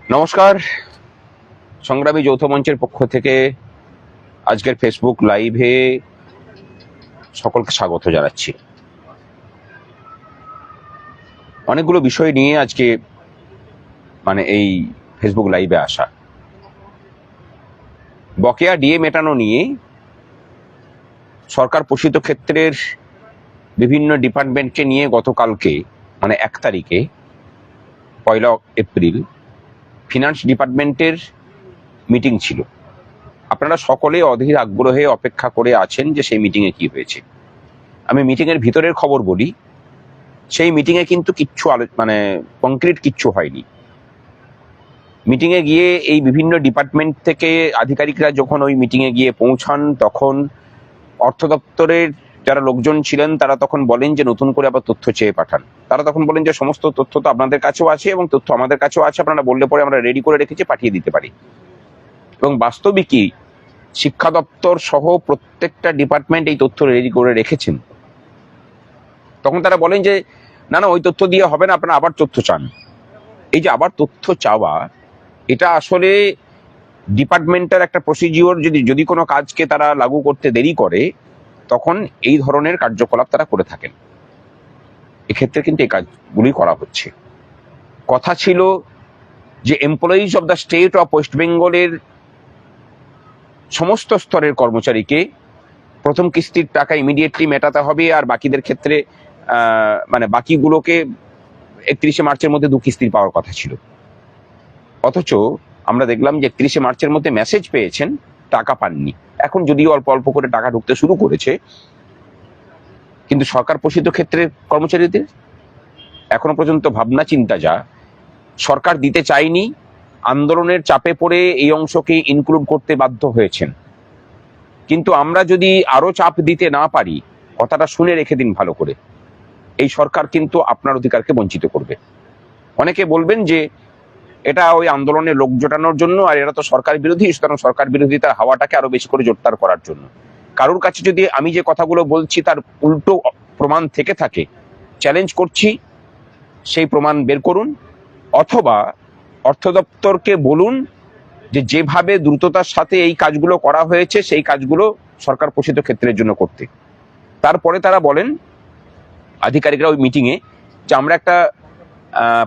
নমস্কার। সংগ্রামী যৌথ মঞ্চের পক্ষ থেকে আজকের ফেসবুক লাইভে সকলকে স্বাগত জানাচ্ছি। অনেকগুলো বিষয় নিয়ে আজকে এই ফেসবুক লাইভে আসা। বকেয়া ডিএ মেটানো নিয়ে সরকার পোষিত ক্ষেত্রের বিভিন্ন ডিপার্টমেন্টকে নিয়ে গতকালকে 1 তারিখে 1 এপ্রিল ফিনান্স ডিপার্টমেন্টের মিটিং ছিল। আপনারা সকলে অধীর আগ্রহে অপেক্ষা করে আছেন যে সেই মিটিংয়ে কি হয়েছে। আমি মিটিংয়ের ভিতরের খবর বলি। সেই মিটিংয়ে কিন্তু কিচ্ছু কংক্রিট কিচ্ছু হয়নি। মিটিংয়ে গিয়ে এই বিভিন্ন ডিপার্টমেন্ট থেকে আধিকারিকরা যখন ওই মিটিংয়ে গিয়ে পৌঁছান, তখন অর্থ দপ্তরের যারা লোকজন ছিলেন তারা তখন বলেন যে নতুন করে আবার তথ্য চেয়ে পাঠান। তারা তখন বলেন যে সমস্ত তথ্য তো আপনাদের কাছেও আছে এবং তথ্য আমাদের কাছেও আছে, আপনারা বললে পরে আমরা রেডি করে রেখেছি, পাঠিয়ে দিতে পারি। এবং বাস্তবিকই শিক্ষা দপ্তর সহ প্রত্যেকটা ডিপার্টমেন্ট এই তথ্য রেডি করে রেখেছেন। তখন তারা বলেন যে না ওই তথ্য দিয়ে হবে না, আপনারা আবার তথ্য চান। এই যে আবার তথ্য চাওয়া, এটা আসলে ডিপার্টমেন্টের একটা প্রসিডিওর। যদি কোনো কাজকে তারা লাগু করতে দেরি করে তখন এই ধরনের কার্যকলাপ তারা করে থাকেন। এক্ষেত্রে কিন্তু এই কাজগুলি করা হচ্ছে। কথা ছিল যে employees of the state of West বেঙ্গলের সমস্ত স্তরের কর্মচারীকে প্রথম কিস্তির টাকা ইমিডিয়েটলি মেটাতে হবে, আর বাকিদের ক্ষেত্রে বাকিগুলোকে 31শে মার্চের মধ্যে 2 কিস্তির পাওয়ার কথা ছিল। অথচ আমরা দেখলাম যে 31শে মার্চের মধ্যে মেসেজ পেয়েছেন, টাকা পাননি। এখন যদিও অল্প অল্প করে টাকা ঢুকতে শুরু করেছে, কিন্তু সরকার পোষিত ক্ষেত্রের কর্মচারীদের এখনো পর্যন্ত ভাবনা চিন্তা যা, সরকার দিতে চায়নি, আন্দোলনের চাপে পড়ে এই অংশকে ইনক্লুড করতে বাধ্য হয়েছেন। কিন্তু আমরা যদি আরো চাপ দিতে না পারি, কথাটা শুনে রেখে দিন ভালো করে, এই সরকার কিন্তু আপনার অধিকারকে বঞ্চিত করবে। অনেকে বলবেন যে এটা ওই আন্দোলনে লোক জোটানোর জন্য, আর এরা তো সরকার বিরোধী, সুতরাং সরকার বিরোধিতার হাওয়াটাকে আরো বেশি করে জোরদার করার জন্য। কারোর কাছে যদি আমি যে কথাগুলো বলছি তার উল্টো প্রমাণ থেকে থাকে, চ্যালেঞ্জ করছি, সেই প্রমাণ বের করুন, অথবা অর্থ দপ্তরকে বলুন যে যেভাবে দ্রুততার সাথে এই কাজগুলো করা হয়েছে সেই কাজগুলো সরকার পোষিত ক্ষেত্রের জন্য করতে। তারপরে তারা বলেন আধিকারিকরা ওই মিটিংয়ে যে আমরা একটা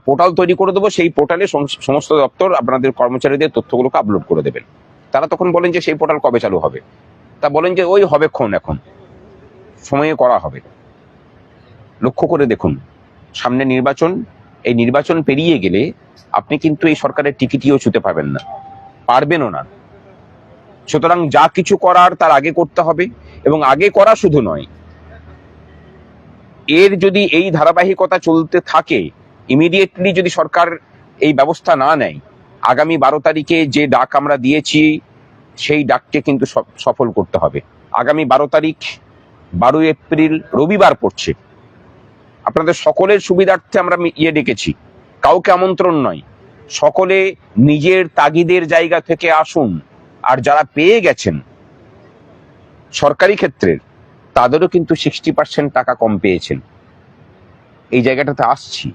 পোর্টাল তৈরি করে দেবো, সেই পোর্টালে সমস্ত দপ্তর আপনাদের কর্মচারীদের তথ্যগুলোকে আপলোড করে দেবেন। তারা তখন বলেন যে সেই পোর্টাল কবে চালু হবে? তা বলেন যে ওই হবেক্ষণ, এখন সময়ে করা হবে। লক্ষ্য করে দেখুন, সামনে নির্বাচন, এই নির্বাচন পেরিয়ে গেলে আপনি কিন্তু এই সরকারের টিকিটিও ছুঁতে পারবেন না, পারবেনও না। সুতরাং যা কিছু করার তার আগে করতে হবে, এবং আগে করা শুধু নয়, এর যদি এই ধারাবাহিকতা চলতে থাকে, ইমিডিয়েটলি যদি সরকার এই ব্যবস্থা না নেয়, আগামী 12 তারিখে যে ডাক আমরা দিয়েছি সেই ডাককে কিন্তু সফল করতে হবে। আগামী 12 তারিখ 12 এপ্রিল রবিবার পড়ছে। আপনাদের সকলের সুবিধার্থে আমরা ডেকেছি, কাউকে আমন্ত্রণ নয়। সকলে নিজের তাগিদের জায়গা থেকে আসুন। আর যারা পেয়ে গেছেন সরকারি ক্ষেত্রের, তাদেরও কিন্তু 60% টাকা কম পেয়েছেন। এই জায়গাটাতে আসছি।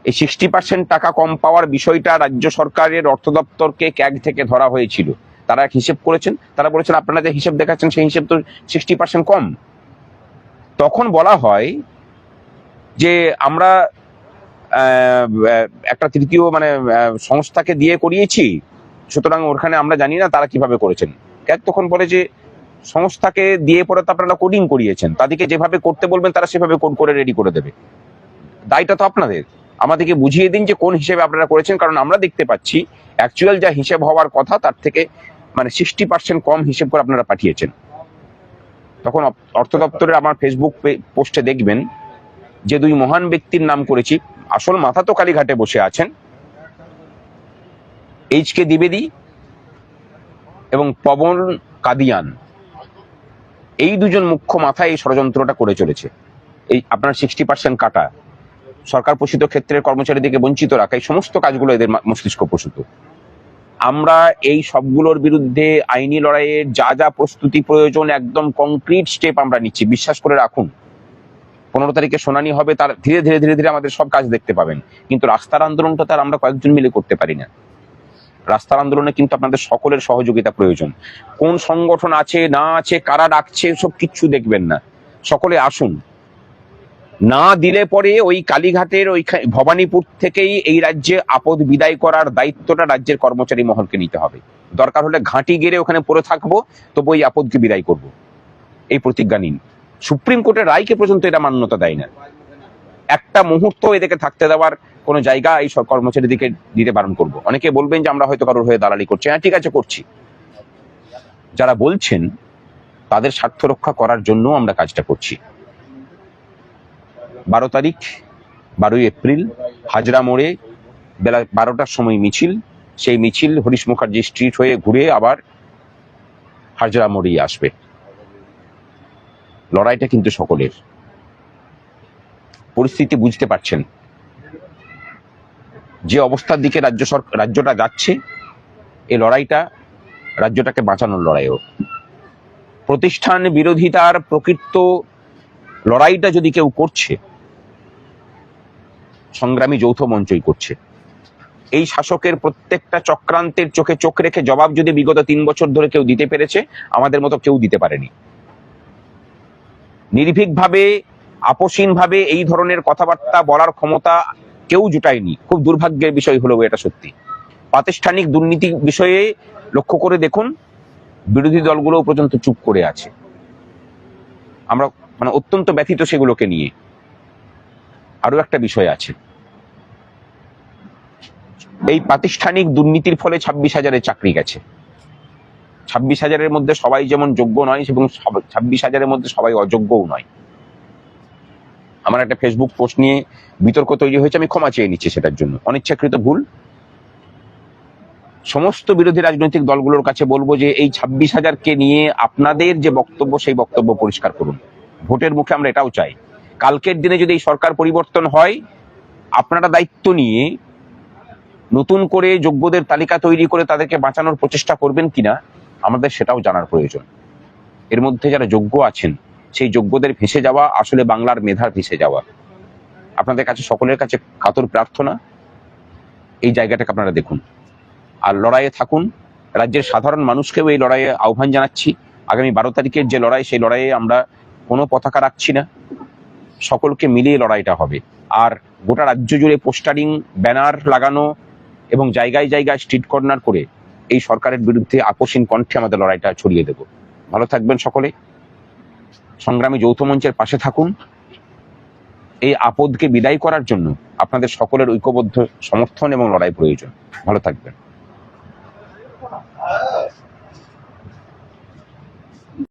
এই 60% টাকা কম পাওয়ার বিষয়টা রাজ্য সরকারের অর্থ দপ্তরকে ক্যাগ থেকে ধরা হয়েছিল। তারা এক হিসেব করেছেন, তারা বলেছেন আপনারা যে হিসেব দেখাচ্ছেন সেই হিসেব তো 60% কম। তখন বলা হয় যে আমরা একটা তৃতীয় সংস্থাকে দিয়ে করিয়েছি, সুতরাং ওখানে আমরা জানি না তারা কিভাবে করেছেন। ক্যাগ তখন বলে যে সংস্থাকে দিয়ে পরে তো আপনারা কোডিং করিয়েছেন, তাদেরকে যেভাবে করতে বলবেন তারা সেভাবে কোড করে রেডি করে দেবে। দায়টা তো আপনাদের। আমাদেরকে বুঝিয়ে দিন যে কোন হিসেবে আপনারা করেছেন, কারণ আমরা দেখতে পাচ্ছি অ্যাকচুয়াল যা হিসেব হওয়ার কথা তার থেকে 60% কম হিসেব করে আপনারা পাঠিয়েছেন। তখন অর্থ দপ্তরের আমার ফেসবুক পোস্টে দেখবেন যে 2 মহান ব্যক্তির নাম করেছি, আসল মাথা তো কালীঘাটে বসে আছেন, এইচ.কে দ্বিবেদী এবং পবন কাদিয়ান। এই দুজন মুখ্য মাথা এই ষড়যন্ত্রটা করে চলেছে। এই আপনার 60% কাটা, সরকার পোষিত ক্ষেত্রের কর্মচারীদেরকে বঞ্চিত রাখা, এই সমস্ত কাজগুলো এদের মস্তিষ্ক প্রসূত। আমরা এই সবগুলোর বিরুদ্ধে আইনি লড়াইয়ের যা যা প্রস্তুতি প্রয়োজন, একদম কংক্রিট স্টেপ আমরা নিচ্ছি, বিশ্বাস করে রাখুন। 15 তারিখে শুনানি হবে, তার ধীরে ধীরে ধীরে ধীরে আমাদের সব কাজ দেখতে পাবেন। কিন্তু রাস্তার আন্দোলনটা তার আমরা কয়েকজন মিলে করতে পারি না। রাস্তার আন্দোলনে কিন্তু আপনাদের সকলের সহযোগিতা প্রয়োজন। কোন সংগঠন আছে না আছে, কারা ডাকছে, সব কিচ্ছু দেখবেন না, সকলে আসুন। না দিলে পরে ওই কালীঘাটের ওই ভবানীপুর থেকেই এই রাজ্যে আপদ বিদায় করার দায়িত্বটা রাজ্যের কর্মচারী মহলকে নিতে হবে। দরকার হলে ঘাঁটি গেড়ে ওখানে পড়ে থাকবো, তবু ওই আপদকে বিদায় করব, এই প্রতিজ্ঞা নিন। সুপ্রিম কোর্টের রায়কে পর্যন্ত এটা মান্যতা দেয় না। একটা মুহূর্ত এদেরকে থাকতে দেওয়ার কোনো জায়গা এই সব কর্মচারীদেরকে দিতে বারণ করব। অনেকে বলবেন যে আমরা হয়তো কারোর হয়ে দালালি করছি। হ্যাঁ, ঠিক আছে, করছি। যারা বলছেন তাদের স্বার্থ রক্ষা করার জন্য আমরা কাজটা করছি। 12 তারিখ 12ই এপ্রিল হাজরা মোড়ে বেলা 12টার সময় মিছিল। সেই মিছিল হরিশ মুখার্জি স্ট্রিট হয়ে ঘুরে আবার হাজরা মোড়েই আসবে। লড়াইটা কিন্তু সকলের। পরিস্থিতি বুঝতে পারছেন, যে অবস্থার দিকে রাজ্যটা যাচ্ছে, এই লড়াইটা রাজ্যটাকে বাঁচানোর লড়াইও। প্রতিষ্ঠান বিরোধিতার প্রকৃত লড়াইটা যদি কেউ করছে, সংগ্রামী যৌথ মঞ্চই করছে। এই শাসকের প্রত্যেকটা চক্রান্তের চোখে চোখ রেখে জবাব যদি বিগত 3 বছর ধরে কেউ দিতে পেরেছে, আমাদের মতো কেউ দিতে পারেনি। নির্ভীকভাবে, আপোষহীনভাবে এই ধরনের কথাবার্তা বলার ক্ষমতা কেউ জুটায়নি। খুব দুর্ভাগ্যের বিষয় হলো এটা সত্যি। প্রাতিষ্ঠানিক দুর্নীতি বিষয়ে লক্ষ্য করে দেখুন, বিরোধী দলগুলো পর্যন্ত চুপ করে আছে। আমরা অত্যন্ত ব্যথিত সেগুলোকে নিয়ে। আরো একটা বিষয় আছে, এই প্রাতিষ্ঠানিক দুর্নীতির ফলে 26,000-এর চাকরি গেছে। 26,000-এর মধ্যে সবাই যেমন যোগ্য নয়, এবং 26,000-এর মধ্যে সবাই অযোগ্যও নয়। আমার একটা ফেসবুক পোস্ট নিয়ে বিতর্ক তৈরি হয়েছে, আমি ক্ষমা চেয়ে নিচ্ছি সেটার জন্য। অনিচ্ছাকৃত ভুল। সমস্ত বিরোধী রাজনৈতিক দলগুলোর কাছে বলবো যে এই 26,000-কে নিয়ে আপনাদের যে বক্তব্য, সেই বক্তব্য পরিষ্কার করুন। ভোটের মুখে আমরা এটাও চাই, কালকের দিনে যদি এই সরকার পরিবর্তন হয়, আপনারা দায়িত্ব নিয়ে নতুন করে যোগ্যদের তালিকা তৈরি করে তাদেরকে বাঁচানোর প্রচেষ্টা করবেন কিনা, আমাদের সেটাও জানার প্রয়োজন। এর মধ্যে যারা যোগ্য আছেন, সেই যোগ্যদের ভেসে যাওয়া আসলে বাংলার মেধার ভেসে যাওয়া। আপনাদের কাছে, সকলের কাছে কাতর প্রার্থনা, এই জায়গাটাকে আপনারা দেখুন আর লড়াইয়ে থাকুন। রাজ্যের সাধারণ মানুষকেও এই লড়াইয়ে আহ্বান জানাচ্ছি। আগামী 12 তারিখের যে লড়াই, সেই লড়াইয়ে আমরা কোনো পতাকা রাখছি না, সকলকে মিলিয়ে লড়াইটা হবে। আর গোটা রাজ্য জুড়ে পোস্টারিং, ব্যানার লাগানো এবং জায়গায় জায়গায় স্ট্রিট কর্নার করে এই সরকারের বিরুদ্ধে আপোষহীন কণ্ঠে আমাদের লড়াইটা ছড়িয়ে দেব। ভালো থাকবেন সকলে। সংগ্রামী যৌথ মঞ্চের পাশে থাকুন। এই আপদকে বিদায় করার জন্য আপনাদের সকলের ঐক্যবদ্ধ সমর্থন এবং লড়াই প্রয়োজন। ভালো থাকবেন।